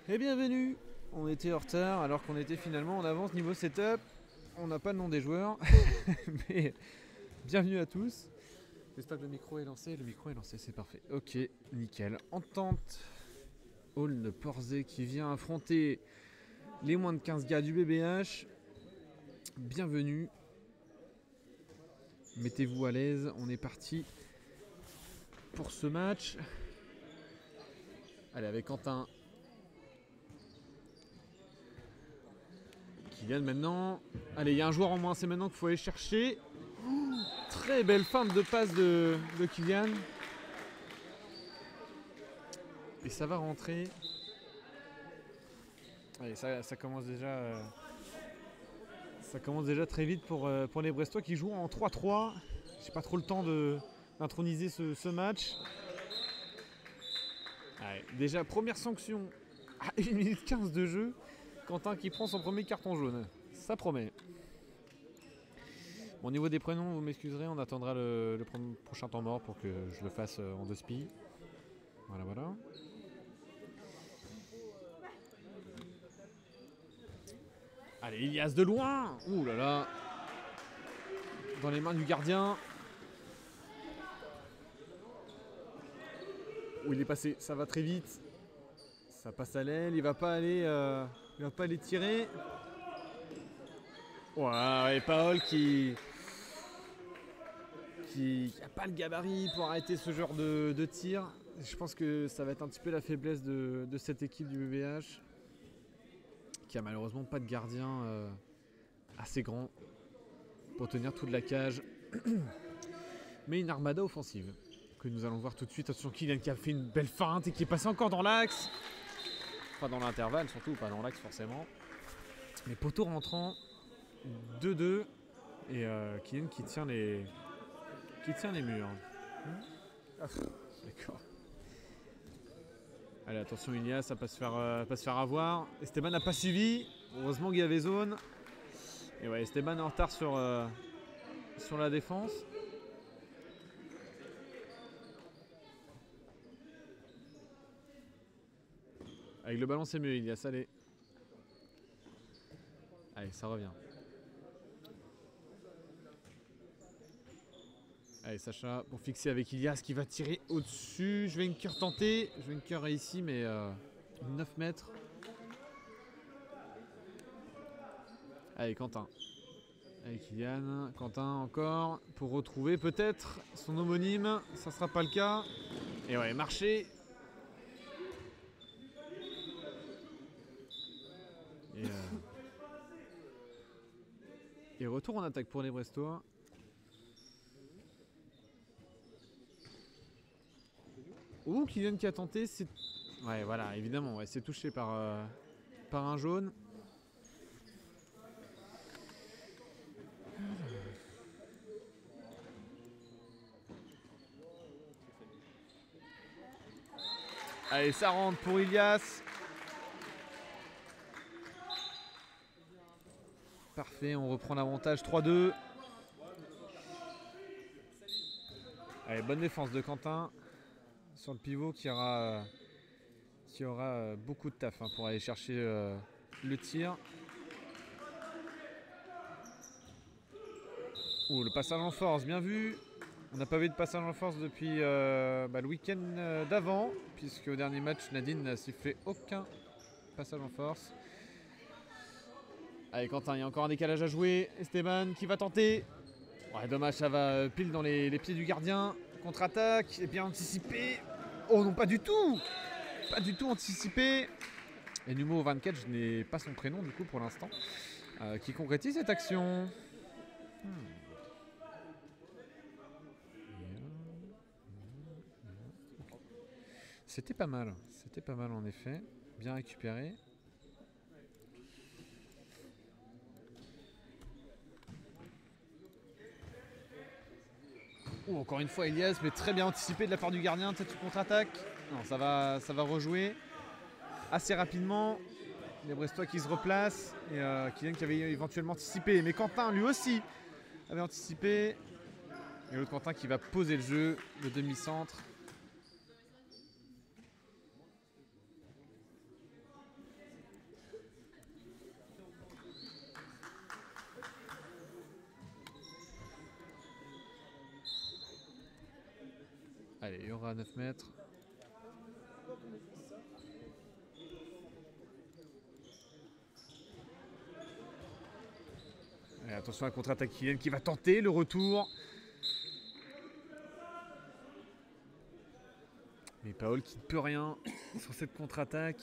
Et bienvenue. On était en retard alors qu'on était finalement en avance niveau setup. On n'a pas le nom des joueurs, mais bienvenue à tous. J'espère que le micro est lancé. Le micro est lancé, c'est parfait. Ok, nickel. Entente. Hall de Porzé qui vient affronter les moins de 15 gars du BBH. Bienvenue. Mettez-vous à l'aise. On est parti pour ce match. Allez, avec Quentin. Kylian maintenant. Allez, il y a un joueur en moins, c'est maintenant qu'il faut aller chercher. Très belle feinte de passe de Kylian. Et ça va rentrer. Allez, ça commence déjà. Ça commence déjà très vite pour les Brestois qui jouent en 3-3. J'ai pas trop le temps d'introniser ce match. Allez, déjà, première sanction à 1 minute 15 de jeu. Quentin qui prend son premier carton jaune. Ça promet. Bon, au niveau des prénoms, vous m'excuserez, on attendra le prochain temps mort pour que je le fasse en 2 spies. Voilà, voilà. Allez, Ilias de loin. Ouh là là. Dans les mains du gardien. Où il est passé, ça va très vite. Ça passe à l'aile, il va pas aller tirer. Ouais, et Paul qui a pas le gabarit pour arrêter ce genre de tir. Je pense que ça va être un petit peu la faiblesse de cette équipe du BBH, qui a malheureusement pas de gardien assez grand pour tenir toute la cage. Mais une armada offensive que nous allons voir tout de suite. Attention, Kylian qui a fait une belle feinte et qui est passé encore dans l'axe. Pas dans l'intervalle, surtout pas dans l'axe forcément. Mais poteau rentrant, 2-2. Et Kylian qui tient les murs. Ah, d'accord. Allez, attention Ilias, ça va pas se faire avoir. Esteban n'a pas suivi. Heureusement qu'il y avait zone. Et ouais, Esteban est en retard sur la défense. Avec le ballon, c'est mieux, Ilias. Allez. Allez, ça revient. Allez, Sacha, pour fixer avec Ilias qui va tirer au-dessus. Je vais une cœur tenter. Je vais une cœur ici, mais 9 mètres. Allez, Quentin. Allez, Kylian. Quentin encore. Pour retrouver peut-être son homonyme. Ça sera pas le cas. Et ouais, marché. Et retour en attaque pour les Brestois. Ouh, Kylian qui a tenté. C'est... Ouais, voilà, évidemment. Ouais, c'est touché par un jaune. Allez, ça rentre pour Ilias. Parfait, on reprend l'avantage 3-2. Allez, bonne défense de Quentin sur le pivot qui aura beaucoup de taf pour aller chercher le tir. Ouh, le passage en force, bien vu. On n'a pas vu de passage en force depuis le week-end d'avant, puisque au dernier match, Nadine n'a sifflé aucun passage en force. Allez, Quentin, il y a encore un décalage à jouer. Esteban qui va tenter. Ouais, dommage, ça va pile dans les pieds du gardien. Contre-attaque, et bien anticipé. Oh non, pas du tout. Pas du tout anticipé. Et numéro 24, je n'ai pas son prénom du coup pour l'instant, qui concrétise cette action. C'était pas mal en effet. Bien récupéré. Oh, encore une fois Elias, mais très bien anticipé de la part du gardien, peut-être contre-attaque. Non, ça va rejouer assez rapidement. Les Brestois qui se replacent et Kylian qui avait éventuellement anticipé. Mais Quentin lui aussi avait anticipé. Et l'autre Quentin qui va poser le jeu, le demi-centre. Allez, il y aura 9 mètres. Allez, attention à la contre-attaque Kylian qui va tenter le retour. Mais Paul qui ne peut rien sur cette contre-attaque.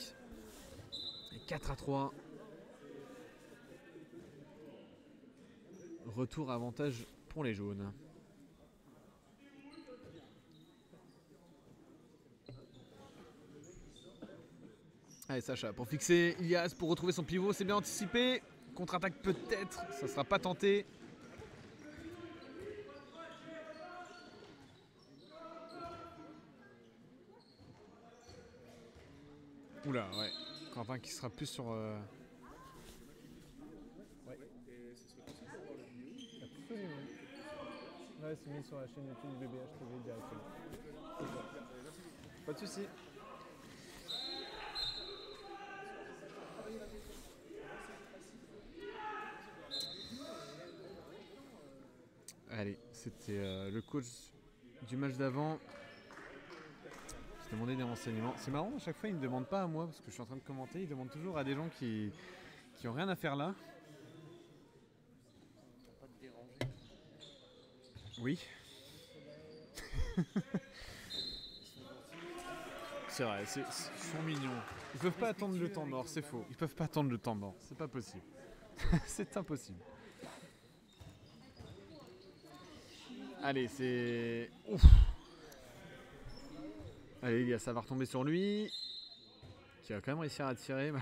4-3. Retour avantage pour les jaunes. Allez Sacha pour fixer Ilias pour retrouver son pivot, c'est bien anticipé. Contre-attaque peut-être, ça ne sera pas tenté. Oula, ouais. Quentin qui sera plus sur... Ouais. Absolument. Ouais, c'est mis sur la chaîne YouTube du BBH TV directement. Pas de soucis. Allez, c'était le coach du match d'avant. Je demandais des renseignements. C'est marrant, à chaque fois, il ne me demande pas à moi, parce que je suis en train de commenter, il demande toujours à des gens qui ont rien à faire là. Pas te déranger. Oui. C'est vrai, ils sont mignons. Ils peuvent pas attendre le temps mort, c'est faux. Ils peuvent pas attendre le temps mort, c'est pas possible. C'est impossible. Allez, c'est... Ouf. Allez, ça va retomber sur lui. Qui va quand même réussir à tirer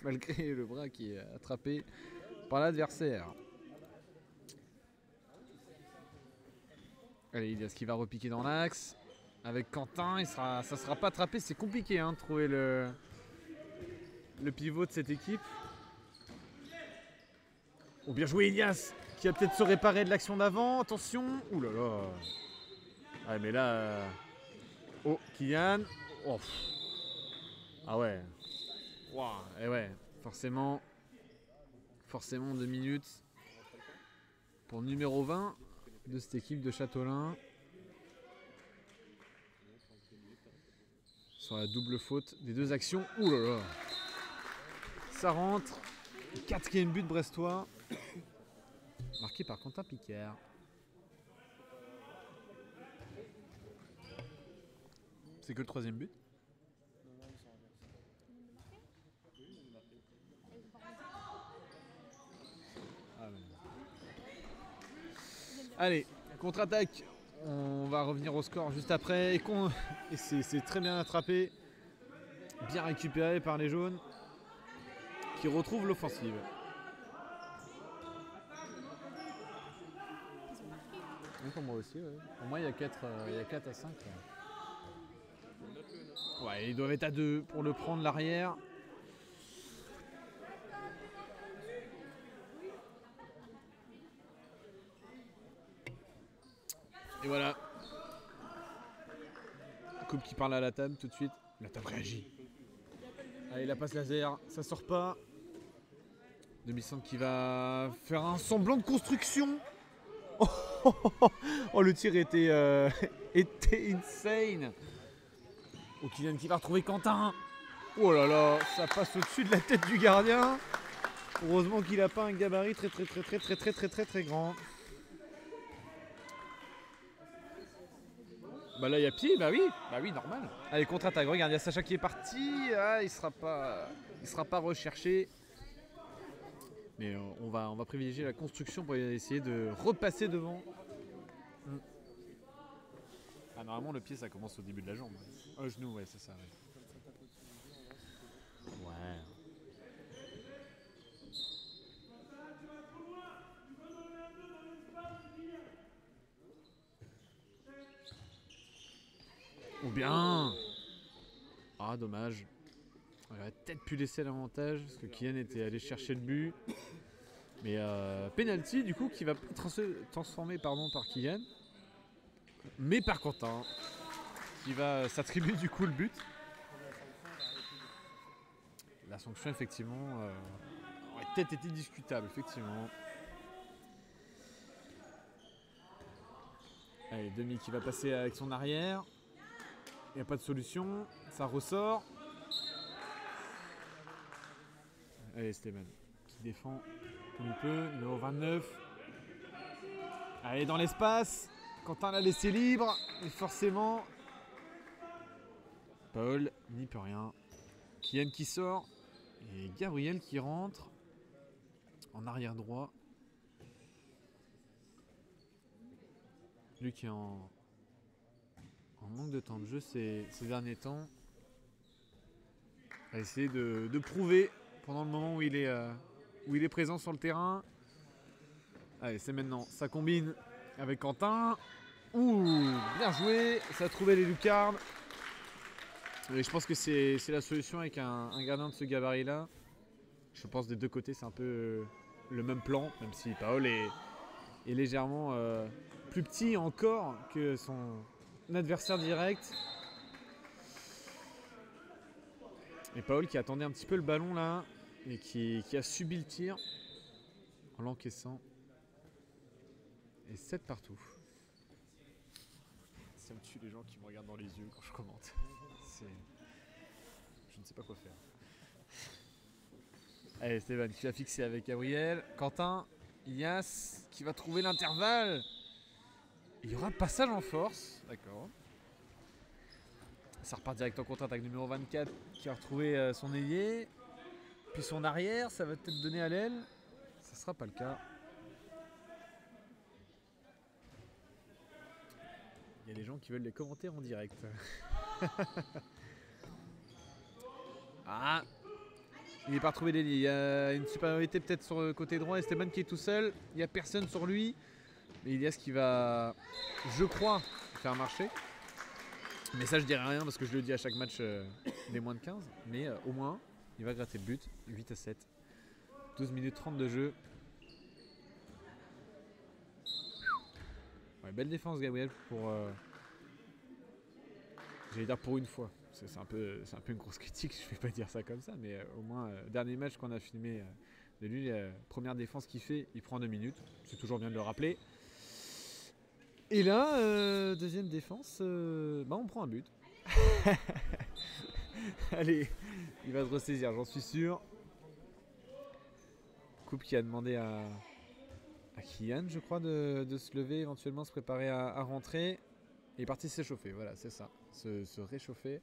malgré le bras qui est attrapé par l'adversaire. Allez, Ilias qui va repiquer dans l'axe. Avec Quentin, ça ne sera pas attrapé. C'est compliqué de trouver le pivot de cette équipe. Oh, bien joué Ilias qui va peut-être se réparer de l'action d'avant. Attention. Ouh là là. Ah mais là... Oh, Kylian. Oh. Ah ouais. Wow. Et ouais, forcément 2 minutes pour le numéro 20 de cette équipe de Châteaulin. Sur la double faute des deux actions. Ouh là là. Ça rentre. 4e but brestois. Marqué par Quentin Picard. C'est que le 3e but. Allez, contre-attaque. On va revenir au score juste après. Et c'est très bien attrapé. Bien récupéré par les jaunes. Qui retrouvent l'offensive. Pour moi aussi, ouais. Pour moi, il y a 4 à 5. Ouais, ils doivent être à 2 pour le prendre l'arrière. Et voilà. Coupe qui parle à la table tout de suite. La table réagit. Allez, la passe laser, ça sort pas. Demi-centre qui va faire un semblant de construction. Oh, le tir était insane. Oh, Kylian qui va retrouver Quentin. Oh là là, ça passe au-dessus de la tête du gardien. Heureusement qu'il n'a pas un gabarit très grand. Bah là il y a pied, bah oui, normal. Allez, contre-attaque, regarde, il y a Sacha qui est parti. Ah, il sera pas recherché. Mais on va privilégier la construction pour essayer de repasser devant. Ah, normalement le pied ça commence au début de la jambe. Au genou, ouais, c'est ça. Ouais. Ou bien. Ah, dommage. On aurait peut-être pu laisser l'avantage parce que Kylian était allé chercher le but. Mais penalty du coup qui va transformer par Kylian. Mais par Quentin qui va s'attribuer du coup le but. La sanction effectivement aurait peut-être été discutable effectivement. Allez, Demi qui va passer avec son arrière. n'y a pas de solution. Ça ressort. Allez, Esteban qui défend comme il peut. Numéro 29. Allez, dans l'espace. Quentin l'a laissé libre. Et forcément, Paul n'y peut rien. Kylian qui sort. Et Gabriel qui rentre en arrière droit. Lui qui est en manque de temps de jeu ces derniers temps. Va essayer de prouver pendant le moment où il est présent sur le terrain. Allez, c'est maintenant. Ça combine avec Quentin. Ouh, bien joué. Ça a trouvé les lucarnes. Et je pense que c'est la solution avec un gardien de ce gabarit-là. Je pense des deux côtés, c'est un peu le même plan, même si Paul est légèrement plus petit encore que son adversaire direct. Et Paul qui attendait un petit peu le ballon là et qui a subi le tir en l'encaissant. Et 7 partout. Ça me tue les gens qui me regardent dans les yeux quand je commente. Je ne sais pas quoi faire. Allez, Stéphane qui va fixer avec Gabriel. Quentin, Ilias qui va trouver l'intervalle. Il y aura passage en force. D'accord. Ça repart direct en contre-attaque. Numéro 24 qui a retrouvé son ailier. Puis son arrière, ça va peut-être donner à l'aile. Ça ne sera pas le cas. Il y a des gens qui veulent les commentaires en direct. Ah, il n'est pas retrouvé l'ailier. Il y a une supériorité peut-être sur le côté droit. Esteban qui est tout seul. Il n'y a personne sur lui. Mais Ilias qui va, je crois, faire marcher. Mais ça, je dirais rien parce que je le dis à chaque match des moins de 15. Mais au moins, il va gratter le but. 8-7. 12 minutes 30 de jeu. Ouais, belle défense, Gabriel, pour... j'allais dire pour une fois. C'est un peu une grosse critique, je ne vais pas dire ça comme ça. Mais au moins, dernier match qu'on a filmé de lui, première défense qu'il fait, il prend 2 minutes. C'est toujours bien de le rappeler. Et là, deuxième défense, on prend un but. Allez, il va se ressaisir, j'en suis sûr. Coupe qui a demandé à Kylian, je crois, de se lever, éventuellement se préparer à rentrer. Il est parti s'échauffer, voilà, c'est ça, se réchauffer.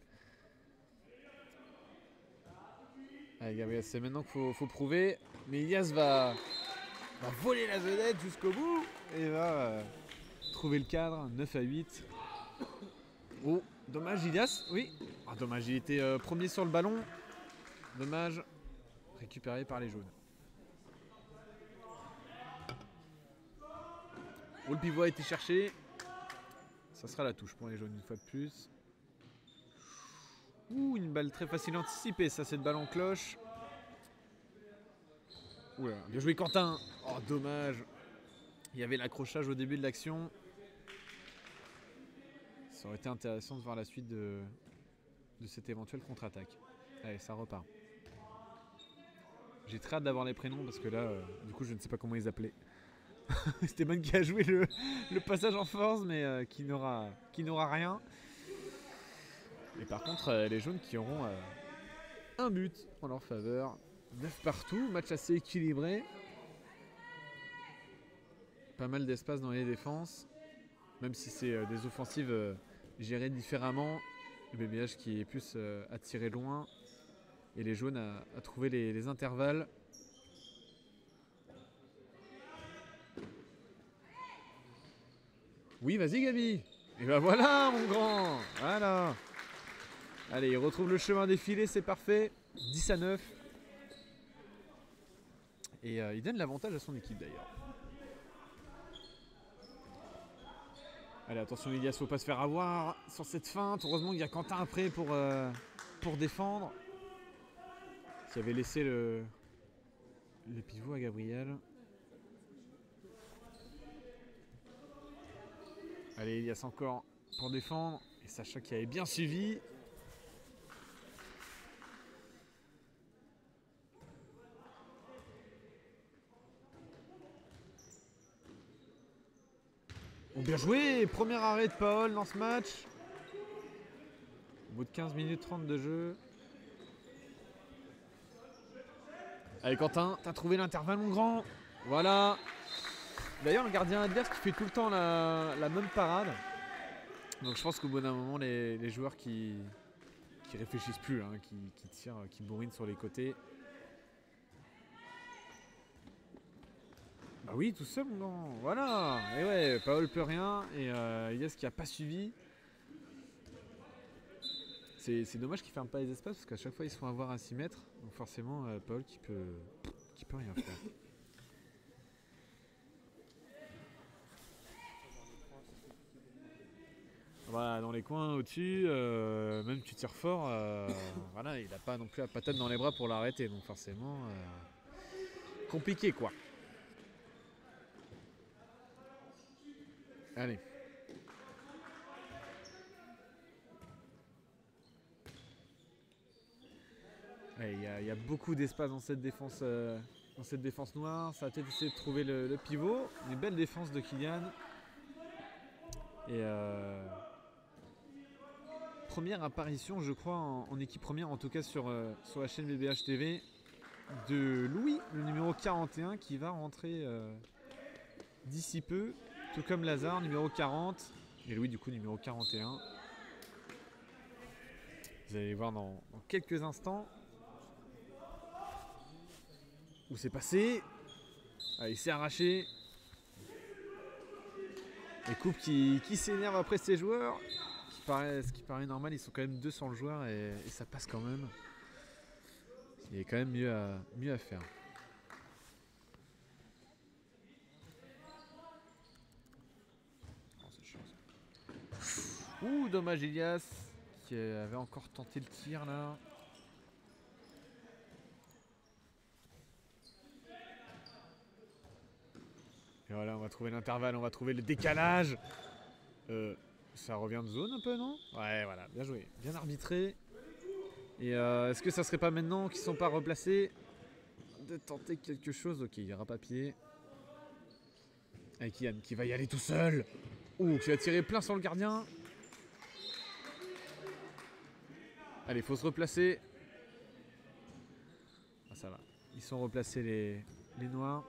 Allez, Gabriel, c'est maintenant qu'il faut prouver. Mais Ilias va voler la vedette jusqu'au bout et va trouver le cadre, 9-8. Oh, dommage Ilias, oui. Ah, dommage, il était premier sur le ballon. Dommage, récupéré par les jaunes. Oh, le pivot a été cherché. Ça sera la touche pour les jaunes une fois de plus. Ouh, une balle très facile à anticiper, ça c'est le ballon cloche. Oula, bien joué Quentin. Oh, dommage. Il y avait l'accrochage au début de l'action. Ça aurait été intéressant de voir la suite de cette éventuelle contre-attaque. Allez, ça repart. J'ai très hâte d'avoir les prénoms parce que là, du coup, je ne sais pas comment ils appelaient. Esteban qui a joué le passage en force, mais qui n'aura rien. Et par contre, les jaunes qui auront un but en leur faveur. 9 partout, match assez équilibré. Pas mal d'espace dans les défenses. Même si c'est des offensives gérées différemment. Le BBH qui est plus attiré loin. Et les jaunes à trouver les intervalles. Oui, vas-y Gabi. Et ben voilà mon grand. Voilà. Allez, il retrouve le chemin défilé, c'est parfait. 10-9. Et il donne l'avantage à son équipe d'ailleurs. Allez, attention Ilias, faut pas se faire avoir sur cette feinte. Heureusement qu'il y a Quentin après pour défendre. Qui avait laissé le pivot à Gabriel. Allez, Ilias encore pour défendre. Et Sacha qui avait bien suivi. Bien joué, premier arrêt de Paul dans ce match. 15 minutes 30 de jeu. Allez Quentin, t'as trouvé l'intervalle mon grand. Voilà. D'ailleurs le gardien adverse qui fait tout le temps la même parade. Donc je pense qu'au bout d'un moment les joueurs qui réfléchissent plus, hein, qui tirent, qui bourrinent sur les côtés. Bah oui, tout seul mon grand. Voilà. Et ouais, Paul peut rien. Et Elias qui a pas suivi. C'est dommage qu'ils ferment pas les espaces parce qu'à chaque fois ils se font avoir à 6 mètres. Donc forcément Paul qui peut rien faire. Voilà, dans les coins au-dessus, même tu tires fort, voilà, il n'a pas non plus la patate dans les bras pour l'arrêter. Donc forcément compliqué quoi. Allez. Il y a beaucoup d'espace dans cette défense noire. Ça va peut-être essayer de trouver le pivot. Une belle défense de Kylian. Et première apparition, je crois, en équipe première, en tout cas sur la chaîne BBH TV, de Louis, le numéro 41, qui va rentrer d'ici peu, tout comme Lazare, numéro 40, et Louis, du coup, numéro 41. Vous allez voir dans quelques instants où c'est passé. Ah, il s'est arraché. Les coupes qui s'énervent après ces joueurs. Ce qui paraît normal, ils sont quand même 200 le joueur et ça passe quand même. Il y a quand même mieux à faire. Oh, c'est chiant, ça. Ouh, dommage Elias qui avait encore tenté le tir là. Et voilà, on va trouver l'intervalle, on va trouver le décalage. Ça revient de zone un peu, non? Ouais, voilà, bien joué, bien arbitré. Et est-ce que ça serait pas maintenant qu'ils sont pas replacés de tenter quelque chose? Ok, il y aura papier. Avec Yann qui va y aller tout seul. Ouh, qui va tirer plein sur le gardien. Allez, faut se replacer. Ah, ça va. Ils sont replacés les noirs.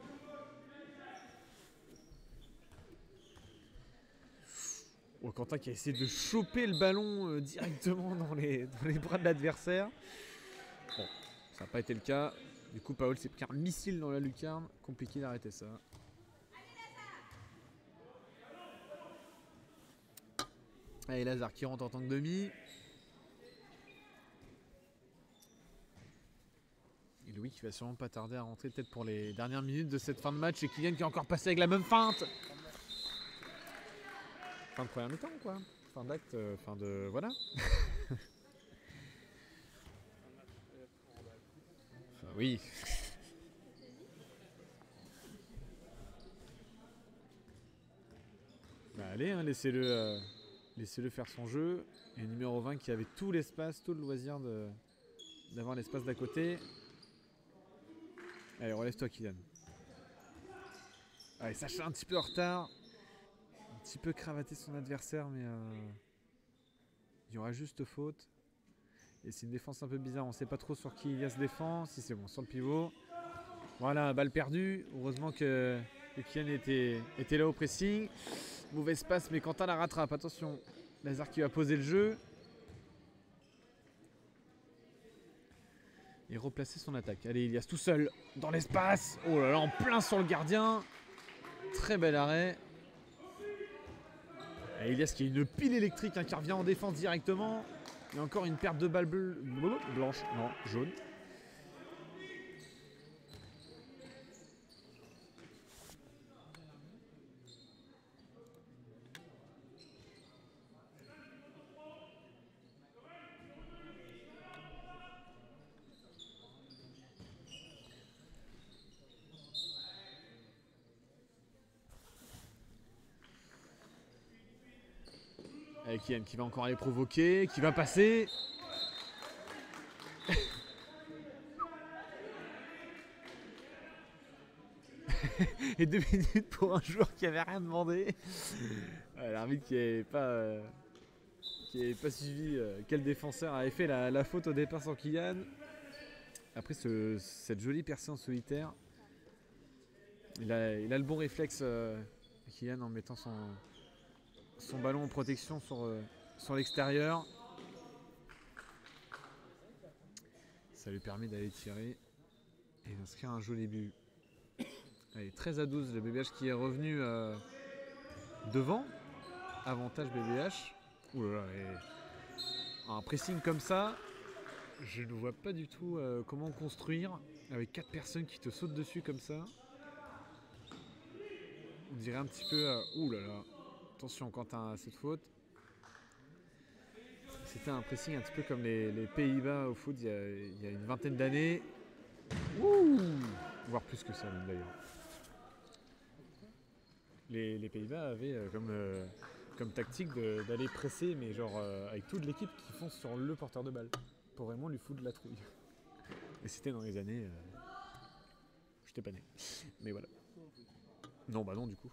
Oh, Quentin qui a essayé de choper le ballon directement dans les bras de l'adversaire. Bon, ça n'a pas été le cas. Du coup, Paul s'est pris un missile dans la lucarne. Compliqué d'arrêter ça. Allez, Lazare qui rentre en tant que demi. Et Louis qui va sûrement pas tarder à rentrer peut-être pour les dernières minutes de cette fin de match. Et Kylian qui est encore passé avec la même feinte. Fin de première mi-temps quoi. Fin d'acte, fin de... Voilà. Enfin, oui. Bah allez, hein, laissez-le faire son jeu. Et le numéro 20 qui avait tout l'espace, tout le loisir d'avoir l'espace d'à côté. Allez, relève-toi Kylian. Allez, Sacha un petit peu en retard. Un petit peu cravaté son adversaire, mais il y aura juste faute. Et c'est une défense un peu bizarre, on ne sait pas trop sur qui Elias défend. Si c'est bon, sur le pivot. Voilà, balle perdue. Heureusement que Kylian était là au pressing. Mauvaise passe, mais Quentin la rattrape. Attention, Lazare qui va poser le jeu. Et replacer son attaque. Allez, Elias tout seul dans l'espace. Oh là là, en plein sur le gardien. Très bel arrêt. Et Elias qui a une pile électrique, hein, qui revient en défense directement. Et encore une perte de balle blanche. Non, jaune. Avec Yann qui va encore aller provoquer, qui va passer. Et 2 minutes pour un joueur qui avait rien demandé. L'arbitre qui qui n'avait pas suivi quel défenseur avait fait la faute au départ sur Kylian. Après cette jolie percée en solitaire, il a le bon réflexe, Kylian, en mettant son ballon en protection sur l'extérieur. Ça lui permet d'aller tirer et d'inscrire un joli but. Allez, 13-12, le BBH qui est revenu devant. Avantage BBH. Ouh là là, un pressing comme ça, je ne vois pas du tout comment construire avec 4 personnes qui te sautent dessus comme ça. On dirait un petit peu... ouh là là, attention Quentin à cette faute. C'était un pressing un petit peu comme les Pays-Bas au foot il y a une vingtaine d'années. Ouh, voire plus que ça même d'ailleurs. Les Pays-Bas avaient comme tactique d'aller presser, mais genre avec toute l'équipe qui fonce sur le porteur de balle pour vraiment lui foutre de la trouille. Et c'était dans les années... j'étais pas né. Mais voilà. Non, bah non du coup.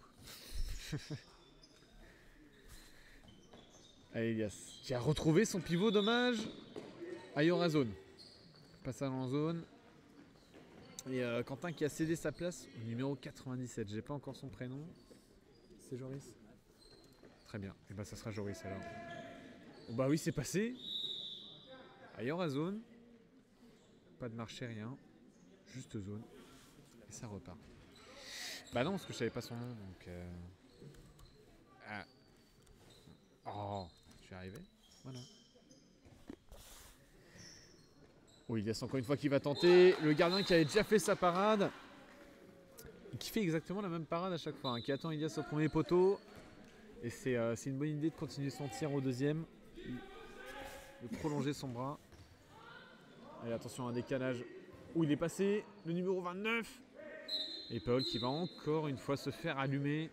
Allez, Elias, qui a retrouvé son pivot, dommage. Ayorazone. Passage en zone. Et Quentin qui a cédé sa place au numéro 97. J'ai pas encore son prénom. C'est Joris. Très bien. Et bah ça sera Joris alors. Bon, bah oui, c'est passé. Ayorazone. Pas de marché, rien. Juste zone. Et ça repart. Bah non, parce que je savais pas son nom, donc... Ah. Oh, je suis arrivé. Voilà. Oh, Ilias encore une fois qui va tenter. Le gardien qui avait déjà fait sa parade. Et qui fait exactement la même parade à chaque fois. Hein, qui attend Ilias au premier poteau. Et c'est une bonne idée de continuer son tir au deuxième. De prolonger son bras. Allez, attention à un décalage où il est passé. Le numéro 29. Et Paul qui va encore une fois se faire allumer.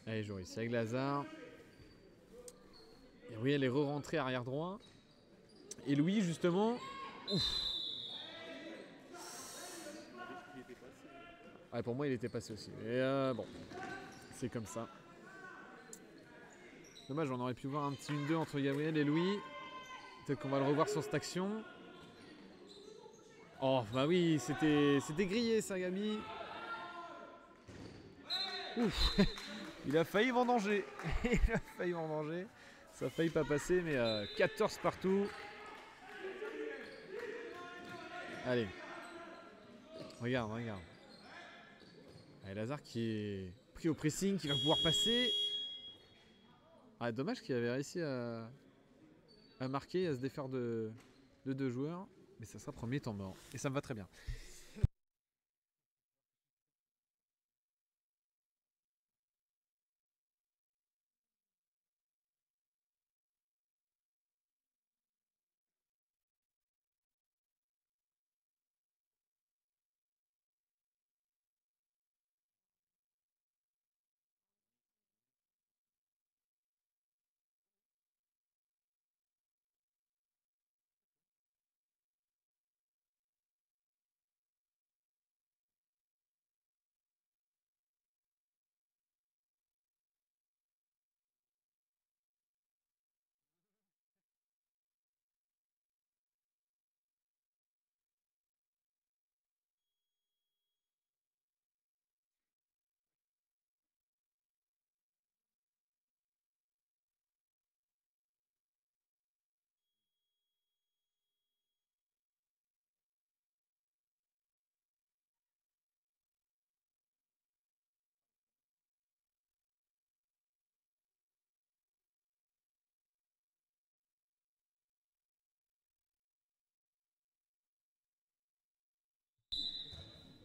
Allez, Joris, avec Lazare. Et oui, elle est re-rentrée arrière droit. Et Louis, justement. Ouf. Ouais, pour moi, il était passé aussi. Mais bon, c'est comme ça. Dommage, on aurait pu voir un petit 1-2 entre Gabriel et Louis. Peut-être qu'on va le revoir sur cette action. Oh, bah oui, c'était grillé, ça, Gabi. Ouf. Il a failli vendanger. Il a failli vendanger. Ça a failli pas passer, mais 14 partout. Allez. Regarde, regarde. Allez, Lazare qui est pris au pressing, qui va pouvoir passer. Ah, dommage qu'il avait réussi à marquer, à se défaire de 2 joueurs. Mais ça sera premier temps mort. Et ça me va très bien.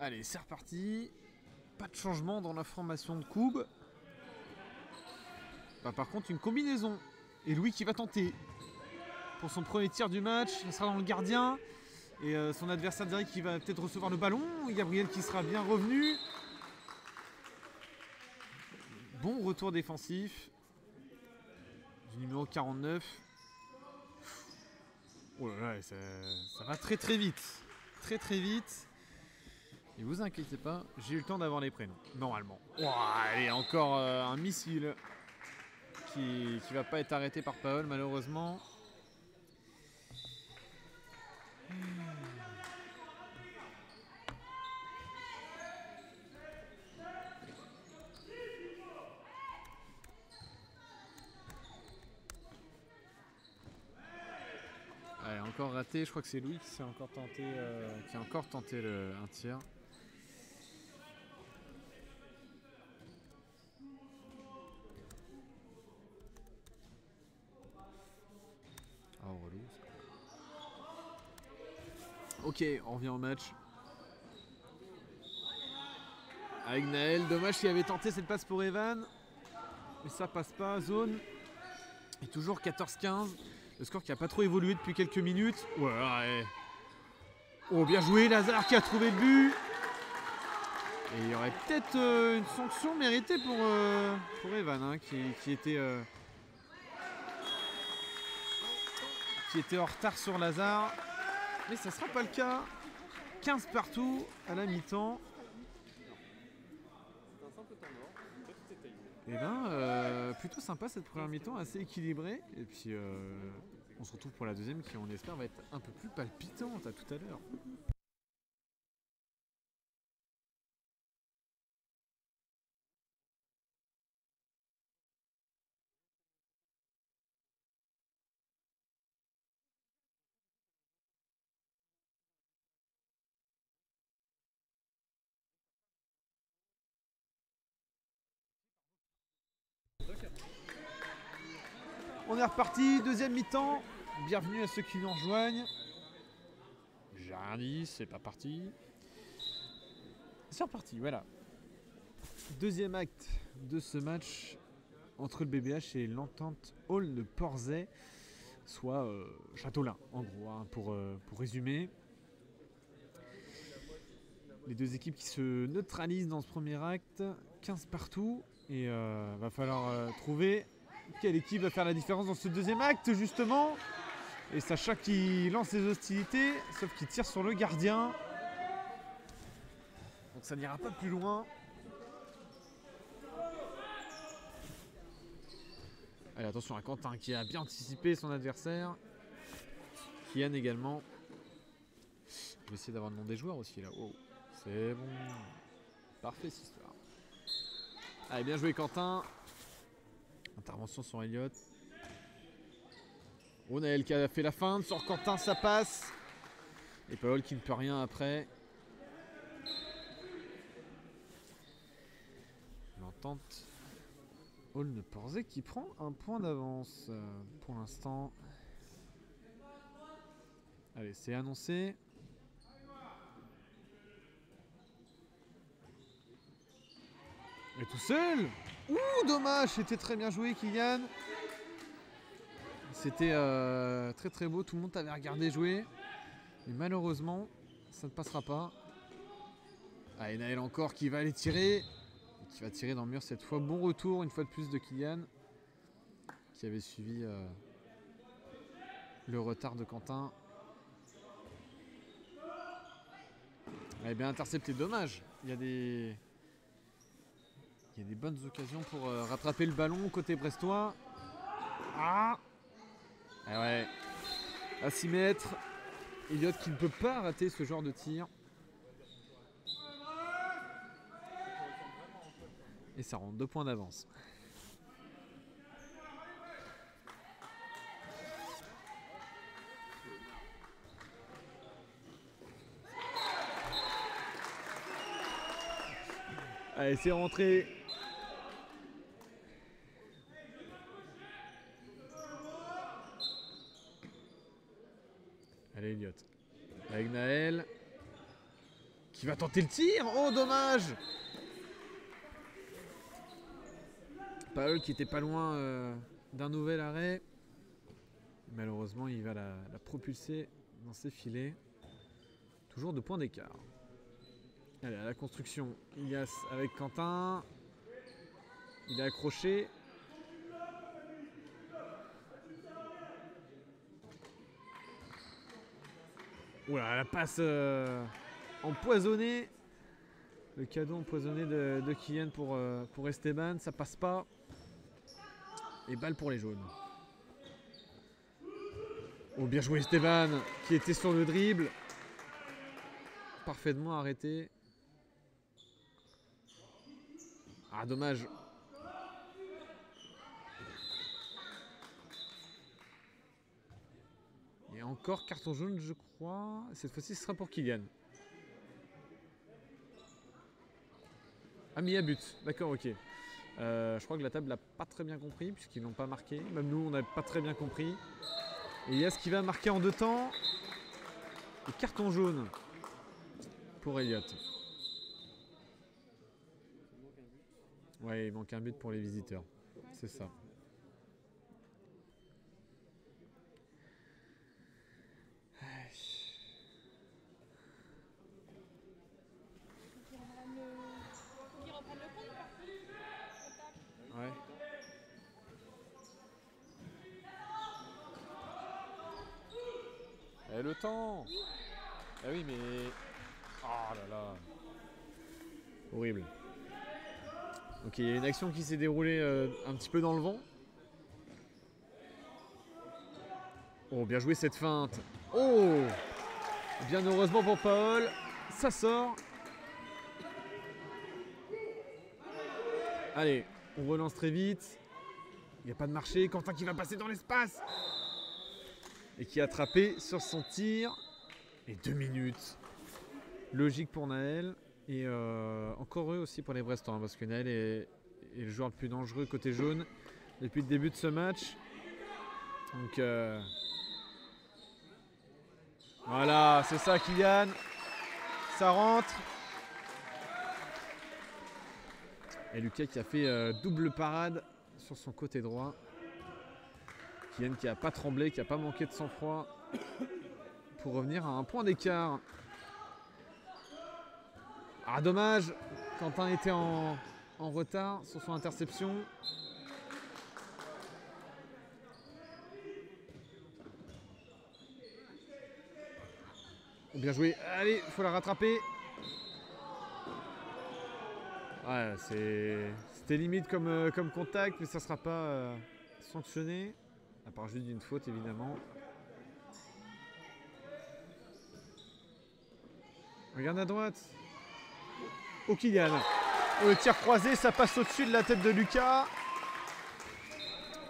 Allez, c'est reparti. Pas de changement dans la formation de Koub. Bah, par contre, une combinaison. Et Louis qui va tenter. Pour son premier tir du match, il sera dans le gardien. Et son adversaire direct qui va peut-être recevoir le ballon. Gabriel qui sera bien revenu. Bon retour défensif. Du numéro 49. Oh là là, ça va très très vite. Très très vite. Et vous inquiétez pas, j'ai eu le temps d'avoir les prénoms, normalement. Ouah, allez, encore un missile qui va pas être arrêté par Paul, malheureusement. Allez, encore raté, je crois que c'est Louis qui a encore tenté un tir. Oh, relou. Ok, on revient au match. Avec Naël, dommage qu'il avait tenté cette passe pour Evan. Mais ça passe pas, zone. Et toujours 14-15. Le score qui n'a pas trop évolué depuis quelques minutes. Ouais. Oh, bien joué, Lazare qui a trouvé le but. Et il y aurait peut-être une sanction méritée pour Evan, hein, qui était en retard sur Lazare. Mais ça ne sera pas le cas. 15 partout à la mi-temps. Et ben, plutôt sympa cette première mi-temps, assez équilibrée. Et puis, on se retrouve pour la deuxième qui, on espère, va être un peu plus palpitante. À tout à l'heure. On est reparti, deuxième mi-temps. Bienvenue à ceux qui nous rejoignent. J'ai rien dit, c'est pas parti. C'est reparti, voilà. Deuxième acte de ce match entre le BBH et l'Entente Hall de Porzay, soit Châteaulin, en gros, hein, pour résumer. Les deux équipes qui se neutralisent dans ce premier acte, 15 partout, et va falloir trouver quelle équipe va faire la différence dans ce deuxième acte, justement. Et Sacha qui lance les hostilités, sauf qu'il tire sur le gardien. Donc ça n'ira pas plus loin. Allez, attention à Quentin qui a bien anticipé son adversaire. Kian également. Je vais essayer d'avoir le nom des joueurs aussi là. Oh, c'est bon. Parfait cette histoire. Allez, bien joué Quentin. Intervention sur Elliott. Onaël qui a fait la feinte sur Quentin, ça passe. Et Paul qui ne peut rien après. L'Entente Hall de Porzay qui prend un point d'avance pour l'instant. Allez, c'est annoncé. Et tout seul. Ouh, dommage, c'était très bien joué Kylian. C'était très très beau, tout le monde t'avait regardé jouer. Mais malheureusement, ça ne passera pas. Ah, et Naël encore qui va aller tirer. Et qui va tirer dans le mur cette fois. Bon retour une fois de plus de Kylian. Qui avait suivi le retard de Quentin. Elle est bien intercepté, dommage. Il y a des bonnes occasions pour rattraper le ballon côté brestois. Ah, ouais. À 6 mètres. Elliott qui ne peut pas rater ce genre de tir. Et ça rentre 2 points d'avance. Allez, c'est rentré. Allez, Elliott. Avec Naël. Qui va tenter le tir. Oh, dommage. Paul qui était pas loin d'un nouvel arrêt. Malheureusement, il va la propulser dans ses filets. Toujours 2 points d'écart. Allez, à la construction, Ilias avec Quentin. Il est accroché. Oula, la passe empoisonnée. Le cadeau empoisonné de Kylian pour Esteban, ça passe pas. Et balle pour les jaunes. Oh, bien joué Esteban, qui était sur le dribble. Parfaitement arrêté. Ah, dommage. Et encore carton jaune, je crois. Cette fois-ci, ce sera pour Kylian. Ah, mais il y a but. D'accord, ok. Je crois que la table l'a pas très bien compris, puisqu'ils n'ont pas marqué. Même nous, on n'a pas très bien compris. Et il y a ce qui va marquer en 2 temps. Et carton jaune pour Elliott. Ouais, il manque un but pour les visiteurs. C'est ça. Ouais. Et le temps. Ah oui, mais... Oh là là. Horrible. Ok, il y a une action qui s'est déroulée un petit peu dans le vent. Oh, bien joué cette feinte. Oh, bien heureusement pour Paul. Ça sort. Allez, on relance très vite. Il n'y a pas de marché. Quentin qui va passer dans l'espace. Et qui a attrapé sur son tir. Et 2 minutes. Logique pour Naël. Et encore eux aussi pour les Brestois. Parce que Naël est le joueur le plus dangereux côté jaune depuis le début de ce match. Donc voilà, c'est ça Kylian. Ça rentre. Et Lucas qui a fait double parade sur son côté droit. Kylian qui n'a pas tremblé, qui n'a pas manqué de sang-froid pour revenir à un point d'écart. Ah dommage, Quentin était en retard sur son interception. Bien joué, allez, il faut la rattraper. Ouais, c'était limite comme contact, mais ça ne sera pas sanctionné. À part juste d'une faute, évidemment. Regarde à droite. Oh, Kylian. Le tir croisé, ça passe au-dessus de la tête de Lucas.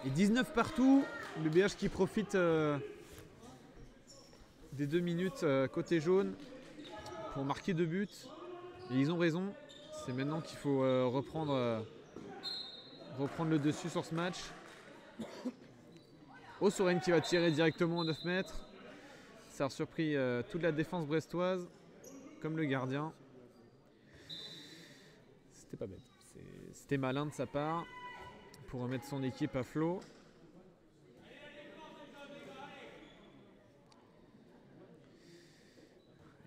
Et 19 partout. Le BH qui profite des 2 minutes côté jaune pour marquer 2 buts. Et ils ont raison. C'est maintenant qu'il faut reprendre le dessus sur ce match. Oh, Soren qui va tirer directement aux 9 mètres. Ça a surpris toute la défense brestoise, comme le gardien. C'était pas bête. C'était malin de sa part pour remettre son équipe à flot.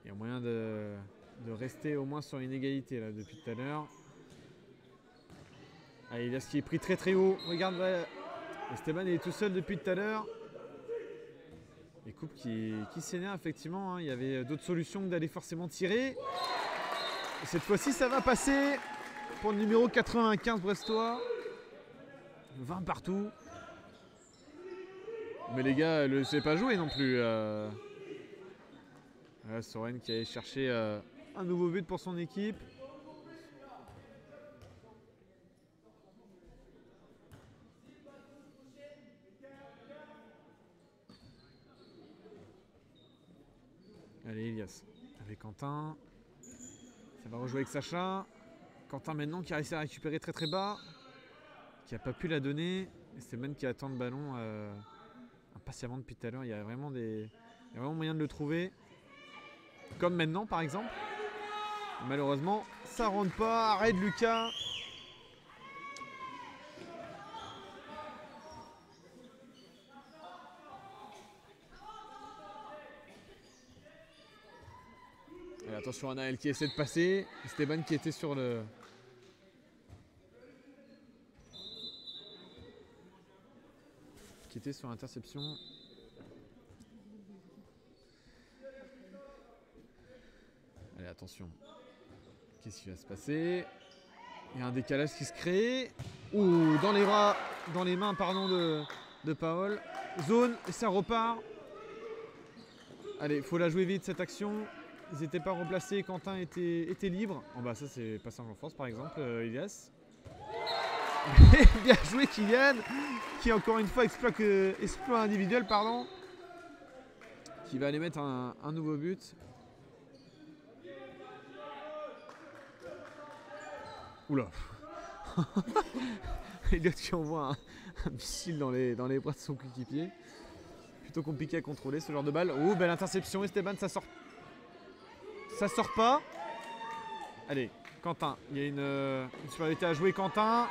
Il y a moyen de rester au moins sur une égalité là, depuis tout à l'heure. Ah, il a ce qui est pris très très haut. Regarde, Esteban est tout seul depuis tout à l'heure. Les coupes qui s'énervent effectivement. Hein. Il y avait d'autres solutions que d'aller forcément tirer. Et cette fois-ci, ça va passer pour le numéro 95 brestois. 20 partout. Mais les gars, ne le sait pas jouer non plus. Soren qui allait chercher un nouveau but pour son équipe. Allez, Elias avec Quentin. Ça va rejouer avec Sacha. Quentin maintenant qui a réussi à récupérer très très bas. Qui n'a pas pu la donner. Et c'est même qui attend le ballon impatiemment depuis tout à l'heure. Il y a vraiment moyen de le trouver. Comme maintenant par exemple. Malheureusement, ça rentre pas. Arrête Lucas. Et attention à Naël qui essaie de passer. Esteban qui était sur le... qui était sur l'interception. Allez, attention. Qu'est-ce qui va se passer? Il y a un décalage qui se crée. Ouh, dans les bras, dans les mains, pardon, de Paul. Zone, et ça repart. Allez, il faut la jouer vite cette action. Ils n'étaient pas remplacés, Quentin était libre. Oh bah ça c'est passage en force par exemple, Ilias. Bien joué Kylian, qui encore une fois exploit individuel, pardon. Qui va aller mettre un nouveau but. Oula. Elliot qui envoie un missile dans les bras de son coéquipier. Plutôt compliqué à contrôler ce genre de balle. Oh, belle interception, Esteban, ça sort. Ça sort pas. Allez, Quentin, il y a une supériorité à jouer, Quentin.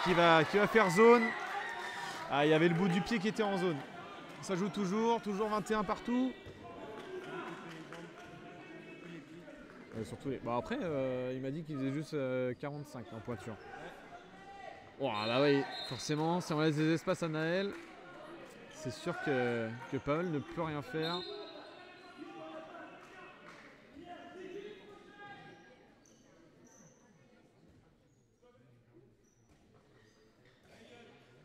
Qui va faire zone. Ah, il y avait le bout du pied qui était en zone. Ça joue toujours 21 partout. Surtout Bon, après, il m'a dit qu'il faisait juste 45 en pointure. Oh, bah oui, forcément, si on laisse des espaces à Naël, c'est sûr que Paul ne peut rien faire.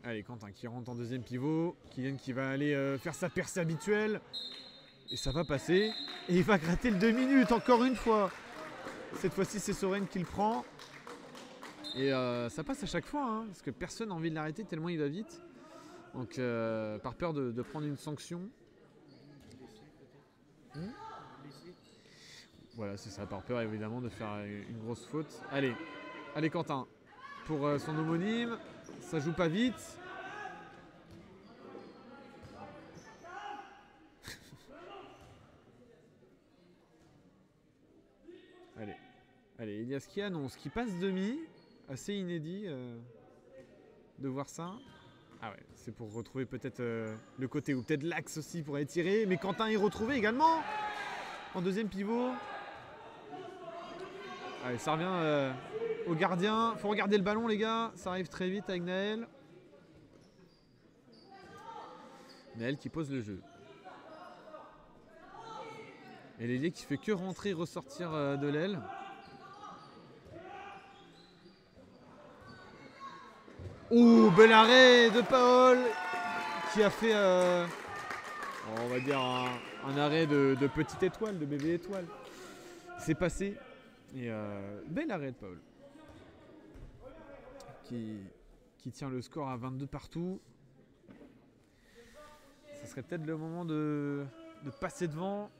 Allez, Quentin qui rentre en deuxième pivot. Kylian qui va aller faire sa percée habituelle. Et ça va passer. Et il va gratter le 2 minutes encore une fois. Cette fois-ci, c'est Soren qui le prend. Et ça passe à chaque fois, hein, parce que personne n'a envie de l'arrêter tellement il va vite. Donc, par peur de prendre une sanction. Voilà, c'est ça, par peur évidemment de faire une grosse faute. Allez, Quentin, pour son homonyme, ça joue pas vite. Allez, Ilias qui annonce qu'il passe demi, assez inédit de voir ça. Ah ouais, c'est pour retrouver peut-être le côté ou peut-être l'axe aussi pour aller tirer. Mais Quentin est retrouvé également en deuxième pivot. Allez, ça revient au gardien. Faut regarder le ballon, les gars. Ça arrive très vite avec Naël. Naël qui pose le jeu. Et l'ailier qui fait que rentrer et ressortir de l'aile. Ouh, bel arrêt de Paul qui a fait, on va dire, un arrêt de petite étoile, de bébé étoile. C'est passé. Et bel arrêt de Paul qui tient le score à 22 partout. Ce serait peut-être le moment de passer devant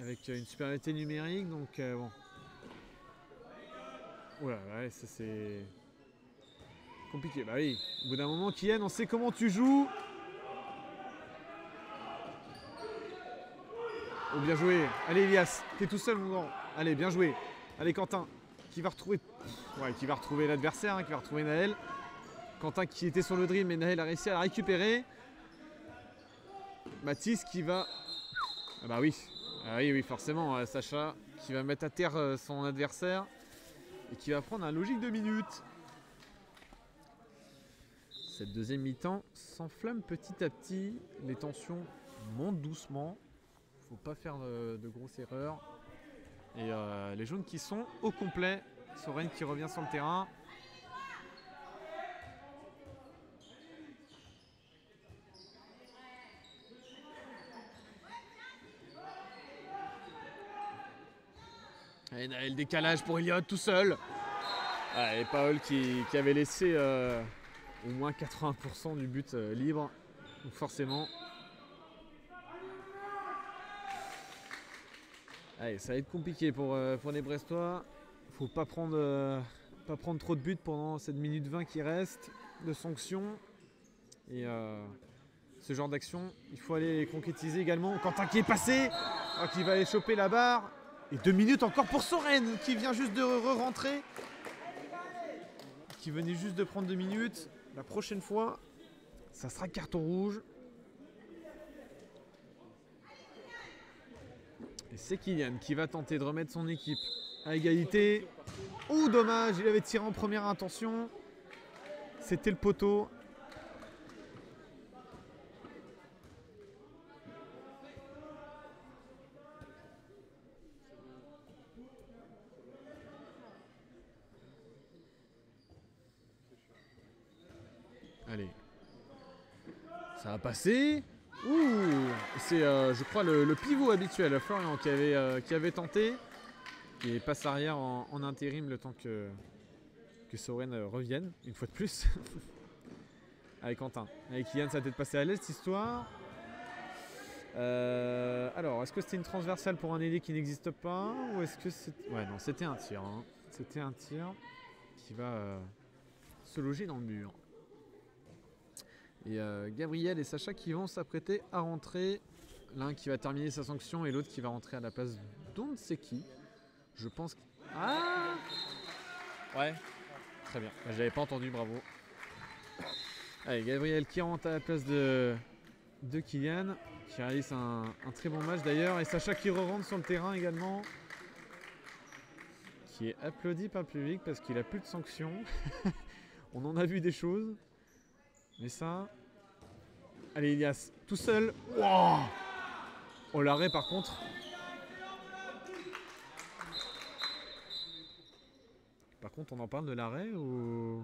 avec une supériorité numérique. Donc bon. Oula, ouais, ça c'est compliqué. Bah oui, au bout d'un moment, Kylian, on sait comment tu joues. Oh, bien joué. Allez, Ilias, t'es tout seul, mon grand. Allez, bien joué. Allez, Quentin, qui va retrouver l'adversaire, hein, qui va retrouver Naël. Quentin qui était sur le drill, mais Naël a réussi à la récupérer. Mathis qui va... Ah bah oui, oui, forcément, Sacha qui va mettre à terre son adversaire et qui va prendre un logique 2 minutes. Cette deuxième mi-temps s'enflamme petit à petit. Les tensions montent doucement. Faut pas faire de grosses erreurs. Et les jaunes qui sont au complet. Soren qui revient sur le terrain. Et le décalage pour Elliot tout seul. Et Paul qui avait laissé au moins 80% du but libre. Donc forcément. Allez, ça va être compliqué pour les Brestois. Faut pas prendre trop de buts pendant cette minute 20 qui reste de sanctions. Et ce genre d'action, il faut aller les concrétiser également. Quentin qui est passé, qui va aller choper la barre. Et 2 minutes encore pour Soren qui vient juste de re-rentrer. Qui venait juste de prendre 2 minutes. La prochaine fois, ça sera carton rouge. Et c'est Kylian qui va tenter de remettre son équipe à égalité. Ouh, dommage, il avait tiré en première intention. C'était le poteau. Ça va passer. Ouh, c'est je crois le pivot habituel, Florian, qui avait tenté. Et passe arrière en intérim le temps que Soren revienne, une fois de plus. Avec Quentin. Avec Yann, ça va peut-être passer à l'aise cette histoire. Alors, est-ce que c'était une transversale pour un ailier qui n'existe pas? Ou est-ce que c'est... Ouais, non, c'était un tir. Hein. C'était un tir qui va se loger dans le mur. Et Gabriel et Sacha qui vont s'apprêter à rentrer. L'un qui va terminer sa sanction et l'autre qui va rentrer à la place d'on ne sait qui. Je pense que... Ah ouais, très bien. Je l'avais pas entendu, bravo. Allez, Gabriel qui rentre à la place de Kylian, qui réalise un très bon match d'ailleurs. Et Sacha qui re-rentre sur le terrain également. Qui est applaudi par le public parce qu'il a plus de sanctions. On en a vu des choses. Mais ça... Allez, Ilias, tout seul. Wow, oh, l'arrêt par contre. Par contre, on en parle de l'arrêt ou...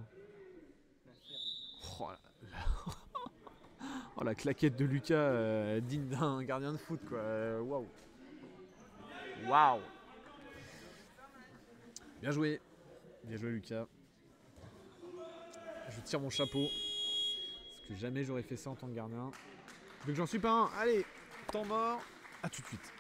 Oh, oh, la claquette de Lucas, digne d'un gardien de foot, quoi. Waouh. Waouh. Bien joué. Bien joué, Lucas. Je tire mon chapeau. Parce que jamais j'aurais fait ça en tant que gardien. Vu que j'en suis pas un. Allez, temps mort. À tout de suite.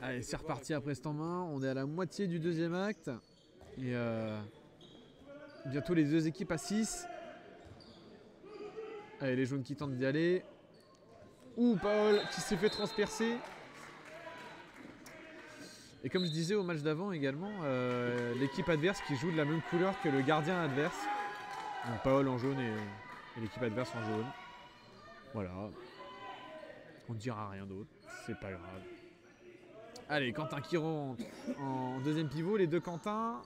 Allez, c'est reparti après ce temps main. On est à la moitié du deuxième acte. Et bientôt les deux équipes à 6. Allez, les jaunes qui tentent d'y aller. Ouh, Paul qui s'est fait transpercer. Et comme je disais au match d'avant également, l'équipe adverse qui joue de la même couleur que le gardien adverse. Donc Paul en jaune et l'équipe adverse en jaune. Voilà. On ne dira rien d'autre, c'est pas grave. Allez, Quentin qui rentre en deuxième pivot, les deux Quentin.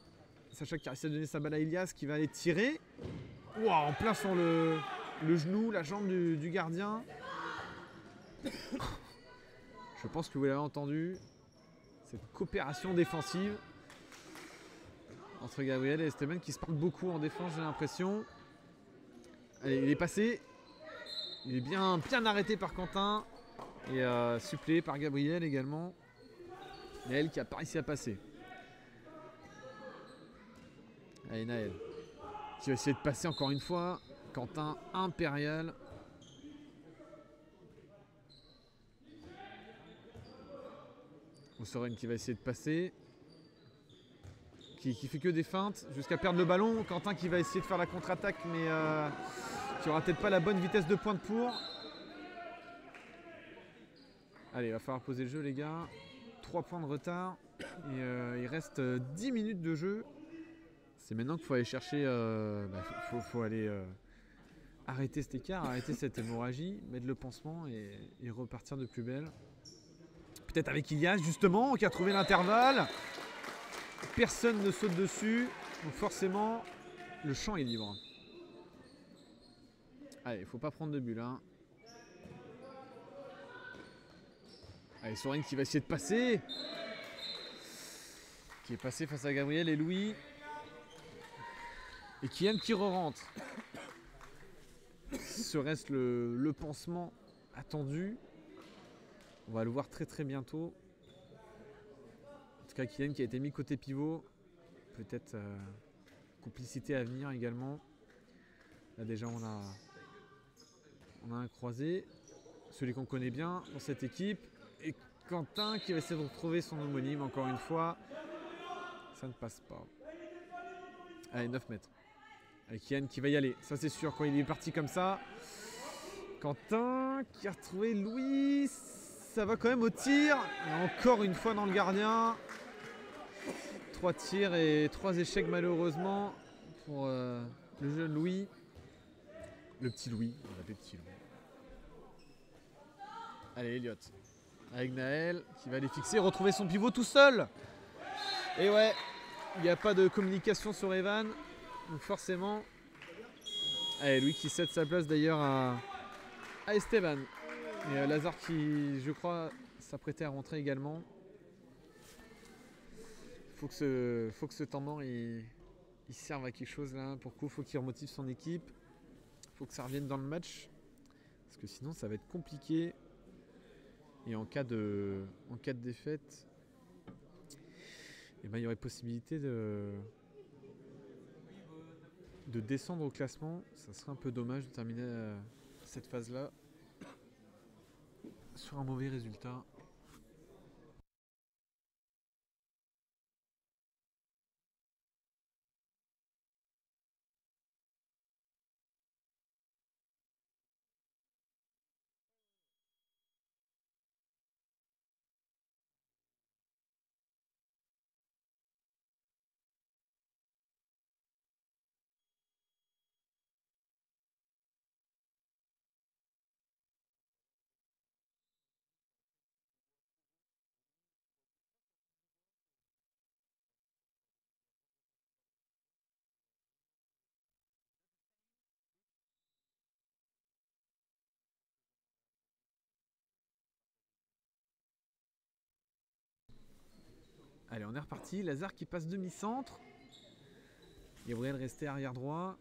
Sacha qui essaie de donner sa balle à Ilias qui va aller tirer. Wow, en plein sur le genou, la jambe du gardien. Je pense que vous l'avez entendu. Cette coopération défensive entre Gabriel et Esteban qui se parlent beaucoup en défense, j'ai l'impression. Allez, il est passé. Il est bien arrêté par Quentin. Et suppléé par Gabriel également. Naël qui a pas réussi à passer. Allez, Naël qui va essayer de passer encore une fois. Quentin impérial. Soren qui va essayer de passer. Qui fait que des feintes jusqu'à perdre le ballon. Quentin qui va essayer de faire la contre-attaque mais qui aura peut-être pas la bonne vitesse de pointe pour. Allez, il va falloir poser le jeu les gars. 3 points de retard. Et il reste 10 minutes de jeu. C'est maintenant qu'il faut aller chercher... faut aller arrêter cet écart, arrêter cette hémorragie, mettre le pansement et repartir de plus belle. Peut-être avec Ilias justement, qui a trouvé l'intervalle. Personne ne saute dessus. Donc forcément, le champ est libre. Allez, il ne faut pas prendre de but là. Allez, Soren qui va essayer de passer. Qui est passé face à Gabriel et Louis. Et Kylian qui re-rentre. Ce reste le pansement attendu. On va le voir très très bientôt. En tout cas, Kylian qui a été mis côté pivot. Peut-être complicité à venir également. Là déjà on a un croisé. Celui qu'on connaît bien dans cette équipe. Et Quentin qui va essayer de retrouver son homonyme encore une fois. Ça ne passe pas. Allez, 9 mètres. Avec Kylian qui va y aller. Ça c'est sûr quand il est parti comme ça. Quentin qui a retrouvé Louis. Ça va quand même au tir. Et encore une fois dans le gardien. 3 tirs et 3 échecs malheureusement pour le jeune Louis. Le petit Louis. On l'appelle petit Louis. Allez, Elliot. Avec Naël qui va aller fixer, retrouver son pivot tout seul. Et ouais, il n'y a pas de communication sur Evan. Donc forcément. Allez, Louis qui cède sa place d'ailleurs à Esteban. Et Lazare qui, je crois, s'apprêtait à rentrer également. Faut que ce temps mort il serve à quelque chose là. Pour coup, faut qu'il remotive son équipe. Faut que ça revienne dans le match. Parce que sinon ça va être compliqué. Et en cas de défaite, eh ben, il y aurait possibilité de descendre au classement. Ça serait un peu dommage de terminer cette phase-là sur un mauvais résultat. Allez, on est reparti. Lazare qui passe demi-centre. Gabriel resté arrière droit.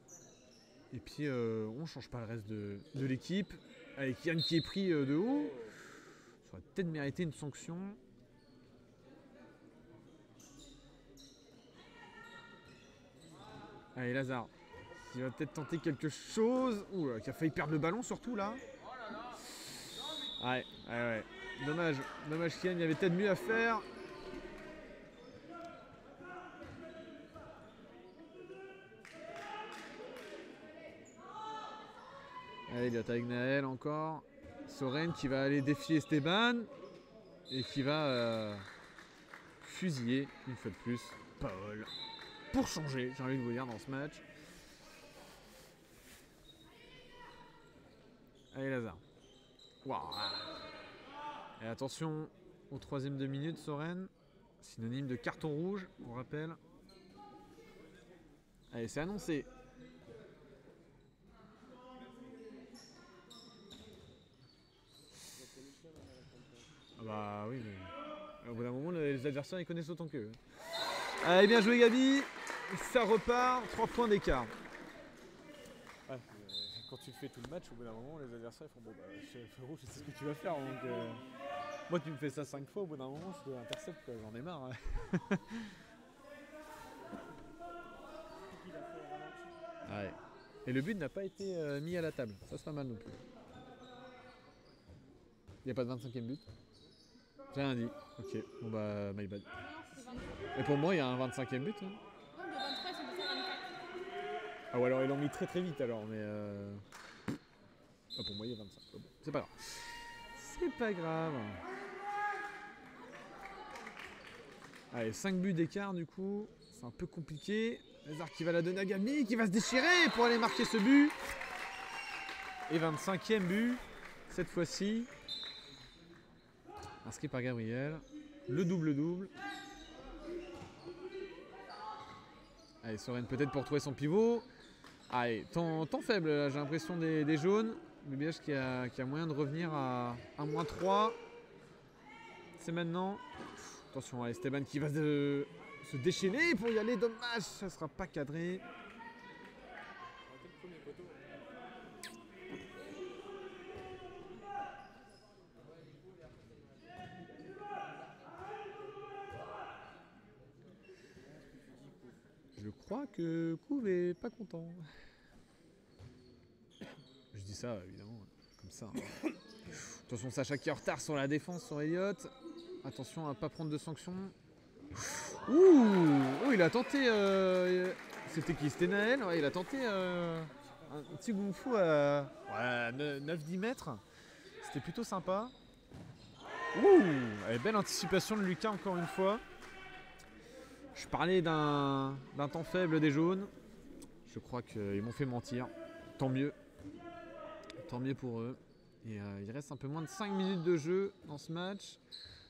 Et puis on ne change pas le reste de l'équipe. Avec Yann qui est pris de haut. Ça aurait peut-être mérité une sanction. Allez, Lazare. Qui va peut-être tenter quelque chose. Ouh, qui a failli perdre le ballon surtout là. Ouais. Dommage. Dommage Kylian, il y avait peut-être mieux à faire. Allez, il y a avec Naël encore. Soren qui va aller défier Esteban. Et qui va fusiller une fois de plus Paul. Pour changer, j'ai envie de vous dire, dans ce match. Allez, Lazare. Wow. Et attention au 3ème de minute, Soren. Synonyme de carton rouge, on rappelle. Allez, c'est annoncé. Ah bah oui, mais au bout d'un moment, les adversaires ils connaissent autant qu'eux. Allez, bien joué Gabi. Ça repart, 3 points d'écart. Ouais, quand tu fais tout le match, au bout d'un moment, les adversaires font bon, bah, frérot, je sais ce que tu vas faire. Donc, moi, tu me fais ça 5 fois, au bout d'un moment, je te intercepte, quoi. J'en ai marre. Hein. Ouais. Et le but n'a pas été mis à la table. Ça, c'est pas mal non plus. Il n'y a pas de 25e but. J'ai rien dit. Ok, bon bah, my bad. Et pour moi, il y a un 25e but. Hein. Non, de 23, ils sont passés à 24. Ah, ou alors ils l'ont mis très très vite alors, mais. Ah, pour moi, il y a 25. Bon, c'est pas grave. C'est pas grave. Allez, 5 buts d'écart du coup. C'est un peu compliqué. Lazare qui va la donner à Gabi, qui va se déchirer pour aller marquer ce but. Et 25e but, cette fois-ci. Inscrit par Gabriel. Le double-double. Allez, Soren peut-être pour trouver son pivot. Allez, temps faible là, j'ai l'impression des jaunes. Le BH qui a moyen de revenir à -3. C'est maintenant. Attention à Esteban qui va se déchaîner pour y aller. Dommage, ça ne sera pas cadré. crois que Couve est pas content. Je dis ça évidemment comme ça. Hein. Attention, Sacha qui est en retard sur la défense sur Elliott. Attention à pas prendre de sanctions. Ouh, oh, il a tenté. C'était qui? C'était Naël. Ouais, il a tenté un petit kung fu à 9-10 mètres. C'était plutôt sympa. Ouh, allez, belle anticipation de Lucas encore une fois. Je parlais d'un temps faible des jaunes. Je crois qu'ils m'ont fait mentir. Tant mieux. Tant mieux pour eux. Et il reste un peu moins de 5 minutes de jeu dans ce match.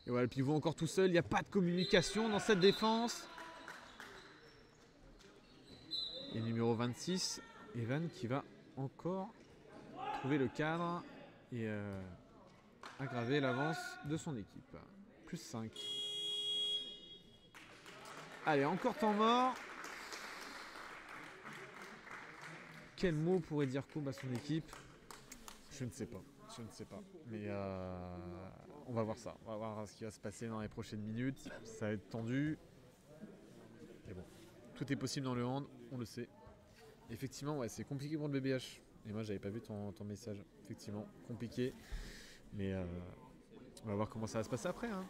Et voilà, le pivot encore tout seul. Il n'y a pas de communication dans cette défense. Et numéro 26, Evan qui va encore trouver le cadre et aggraver l'avance de son équipe. Plus 5. Allez, encore temps mort. Quel mot pourrait dire Couve à son équipe? Je ne sais pas. Je ne sais pas. Mais on va voir ça. On va voir ce qui va se passer dans les prochaines minutes. Ça va être tendu. Mais bon, tout est possible dans le hand, on le sait. Effectivement, ouais, c'est compliqué pour le BBH. Et moi, j'avais pas vu ton message. Effectivement, compliqué. Mais on va voir comment ça va se passer après. Hein.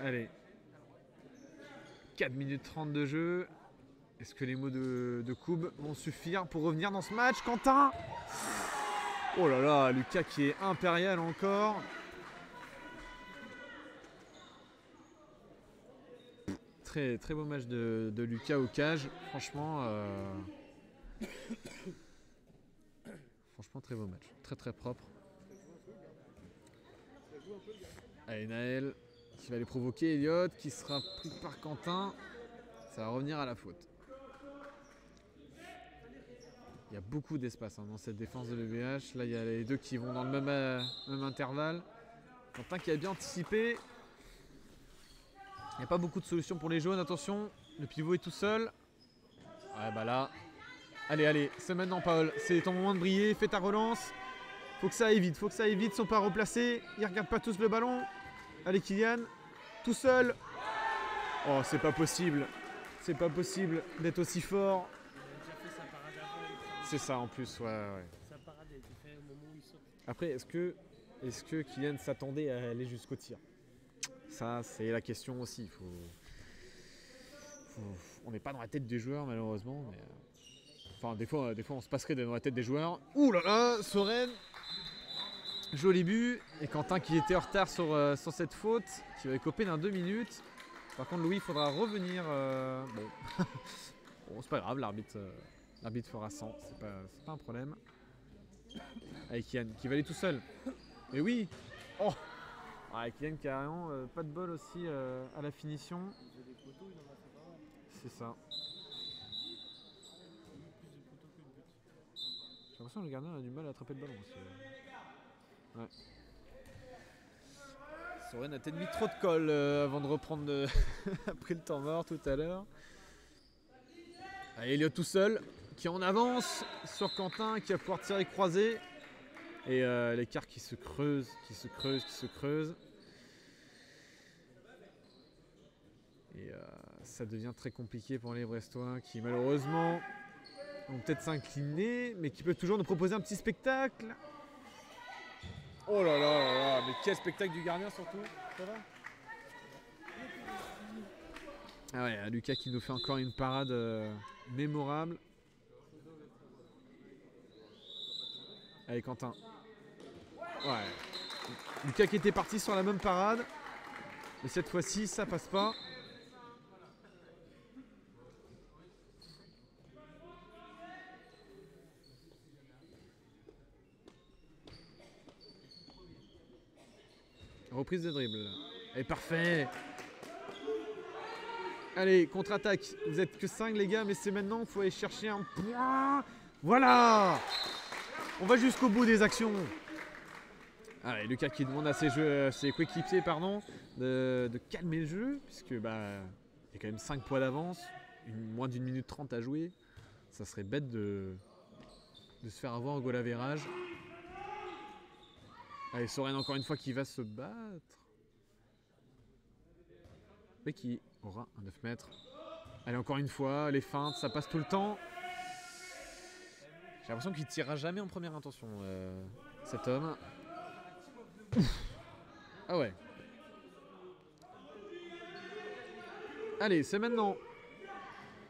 Allez. 4 minutes 30 de jeu. Est-ce que les mots de Couve vont suffire pour revenir dans ce match? Quentin! Oh là là, Lucas qui est impérial encore. Très, très beau match de Lucas au cage. Franchement, franchement, très beau match. Très très propre. Allez, Naël qui va les provoquer. Elliott qui sera pris par Quentin. Ça va revenir à la faute. Il y a beaucoup d'espace dans cette défense de BBH. Là, il y a les deux qui vont dans le même intervalle. Quentin qui a bien anticipé. Il n'y a pas beaucoup de solutions pour les jaunes. Attention, le pivot est tout seul. Ouais, bah là. Allez, allez, c'est maintenant, Paul. C'est ton moment de briller. Fais ta relance. Faut que ça aille vite. Faut que ça aille vite. Ils sont pas replacés. Ils regardent pas tous le ballon. Allez, Kylian. Tout seul. Oh, c'est pas possible. C'est pas possible d'être aussi fort. C'est ça en plus, ouais. Après, est-ce que Kylian s'attendait à aller jusqu'au tir? Ça, c'est la question aussi. On n'est pas dans la tête des joueurs, malheureusement. Mais, enfin, des fois, on se passerait dans la tête des joueurs. Ouh là là, Soren. Joli but. Et Quentin qui était en retard sur cette faute, qui va écoper d'un 2 minutes. Par contre, Louis, il faudra revenir. Bon, bon c'est pas grave, l'arbitre fera 100, c'est pas un problème. Avec Kylian qui va aller tout seul. Mais oui. Oh. Ouais, Kylian carrément, pas de bol aussi à la finition. C'est ça. J'ai l'impression que le gardien a du mal à attraper le ballon aussi. Ouais. Soren a peut-être mis trop de colle avant de reprendre après le temps mort tout à l'heure. Allez, Elliott tout seul, qui en avance sur Quentin, qui va pouvoir tirer croisé. Et l'écart qui se creuse. Et ça devient très compliqué pour les Brestois qui malheureusement vont peut-être s'incliner, mais qui peuvent toujours nous proposer un petit spectacle. Oh là là là là, mais quel spectacle du gardien surtout. Ça va? Ah ouais, Lucas qui nous fait encore une parade mémorable. Allez, Quentin. Ouais. Lucas qui était parti sur la même parade. Mais cette fois-ci, ça passe pas. Reprise de dribble. Allez, parfait. Allez, contre-attaque. Vous êtes que 5 les gars, mais c'est maintenant. Il faut aller chercher un point. Voilà. On va jusqu'au bout des actions. Allez, Lucas qui demande à ses coéquipiers de calmer le jeu. Puisque bah, il y a quand même 5 points d'avance. Moins d'1 minute 30 à jouer. Ça serait bête de se faire avoir au goal average. Allez, Soren encore une fois qui va se battre. Mais qui aura un 9 mètres. Allez, encore une fois, les feintes, ça passe tout le temps. J'ai l'impression qu'il ne tirera jamais en première intention, cet homme. Ouf. Ah ouais. Allez, c'est maintenant.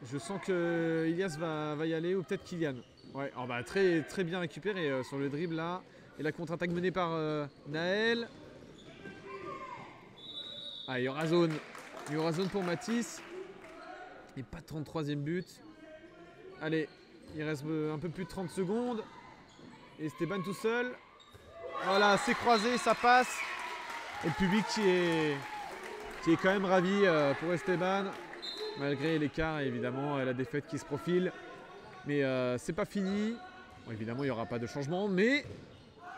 Je sens que Ilias va y aller, ou peut-être Kylian. Ouais, alors bah, très, très bien récupéré sur le dribble là. Et la contre-attaque menée par Naël. Ah, il y aura zone. Il y aura zone pour Mathis. Et pas de 33e but. Allez, il reste un peu plus de 30 secondes. Et Esteban tout seul. Voilà, c'est croisé, ça passe. Et le public qui est quand même ravi pour Esteban. Malgré l'écart et évidemment la défaite qui se profile. Mais c'est pas fini. Bon, évidemment, il n'y aura pas de changement. Mais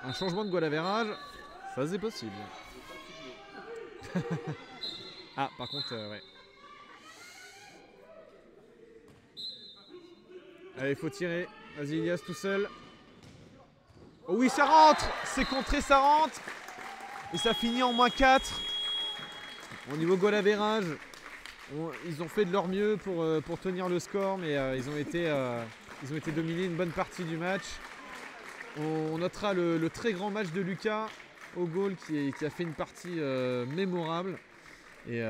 un changement de goal average, ça c'est possible. Ah, par contre, ouais. Allez, il faut tirer. Vas-y, Ilias tout seul. Oh oui, ça rentre. C'est contré, ça rentre. Et ça finit en -4. Au niveau goal average, ils ont fait de leur mieux pour tenir le score, mais ils ont été dominés une bonne partie du match. On notera le très grand match de Lucas au goal qui a fait une partie mémorable. Et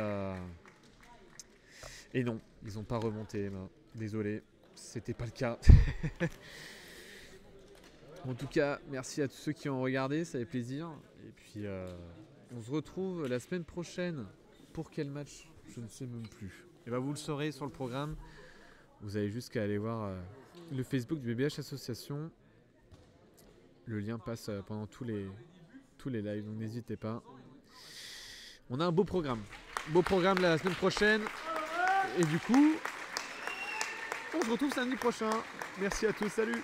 non, ils n'ont pas remonté. Désolé, c'était pas le cas. En tout cas, merci à tous ceux qui ont regardé, ça fait plaisir. Et puis, on se retrouve la semaine prochaine. Pour quel match? Je ne sais même plus. Et bah, vous le saurez sur le programme. Vous avez juste qu'à aller voir le Facebook du BBH Association. Le lien passe pendant tous les lives, donc n'hésitez pas. On a un beau programme. Beau programme la semaine prochaine. Et du coup, on se retrouve samedi prochain. Merci à tous, salut!